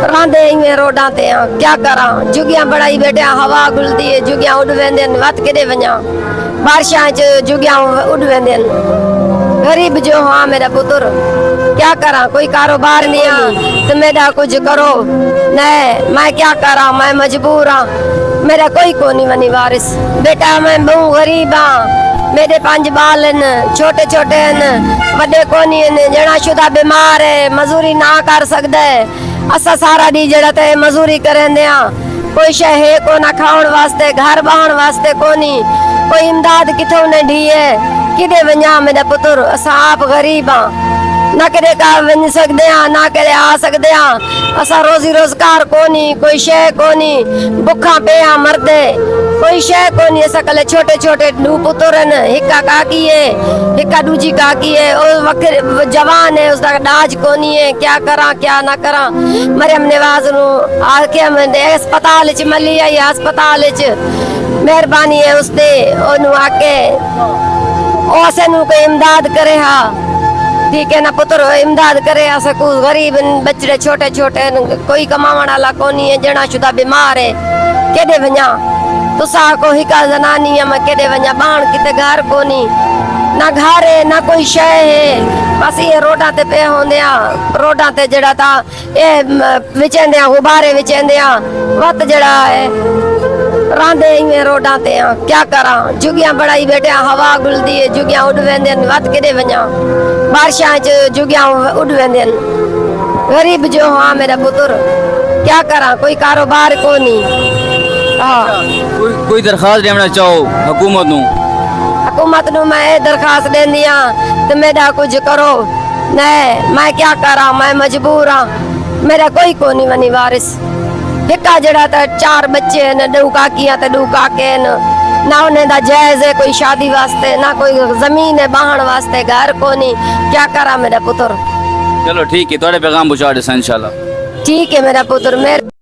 रांदे इवें रोडां ते आ क्या करा जुगियां बड़ाई बैठे हवा गुलदी है जुगियां उड़ वेंदे वत केदे वञा बारिशां च जुगियां उड़ वेंदे गरीब जो हाँ मेरा पुत्र क्या करा कोई कारोबार नहीं आ तो मेरा कुछ करो नहीं मैं क्या करा मैं मजबूर हाँ मेरा कोई को नहीं वनी वारिस बेटा मैं बहु गरीब हाँ मेरे 5 बाल न छोटे छोटे न वड्डे कोनी न जना शुदा बीमार है मजूरी ना कर सकदा है असा सारा दी जड़ा ते मजूरी करेंदे आ कोई शय है को ना खाण वास्ते घर बहाण वास्ते कोनी कोई इमदाद किथों न ढी है किदे वञा मेरा पुत्र असा आप गरीब आ ना कदे का वञ सकदे आ ना कदे आ सकदे आ असा रोजी रोजगार कोनी कोई शय कोनी भुखा पे आ मरदे कोई शय कोनी असा कले छोटे छोटे दू पुत्र न हिका काकी है हिका दूजी काकी है ओ वक्त जवान है उसका दाज कोनी है क्या करा क्या ना करा मरियम नवाज नु आके मैं अस्पताल च मली आई अस्पताल च मेहरबानी है उसते ओनु आके ओसे नु कोई इमदाद करे हा ठीक है ना पुत्र इमदाद करे अस को गरीब बच्चे छोटे छोटे कोई कमावण वाला कोनी है जना शुदा बीमार है केदे वञा तुसा को हिका जनानी है मैं केदे वञा बाण किते घर कोनी ना घर है ना कोई शय है बस ये रोडा ते पे होंदे आ रोडा ते जड़ा ता ए विचेंदे आ गुब्बारे विचेंदे आ वत जड़ा है रांदे इवें रोडा ते आ क्या करा जुगियां बड़ाई बैठे हवा गुलदी है जुगियां उड़ वेंदे वत केदे वञा बारिशां च जुगियां उड़ वेंदे गरीब जो हाँ मेरा पुत्र क्या करा कोई कारोबार कोनी हाँ कोई दरखास्त देना चाहो हुकूमत नु हुकूमत नु मैं दरखास्त देंदी हां ते मेरा कुछ करो नहीं मैं क्या करा मैं मजबूर हाँ मेरा कोई कोनी वनी वारिस हिका जड़ा ता 4 बच्चे न 2 काकियां ते 2 काके न ना उन्हें दा जायज है कोई शादी वास्ते ना कोई जमीन है बाहण वास्ते घर कोनी क्या करा मेरा पुत्र चलो ठीक है थोड़े पैगाम पहुंचा दे इंशाल्लाह ठीक है मेरा पुत्र मेरे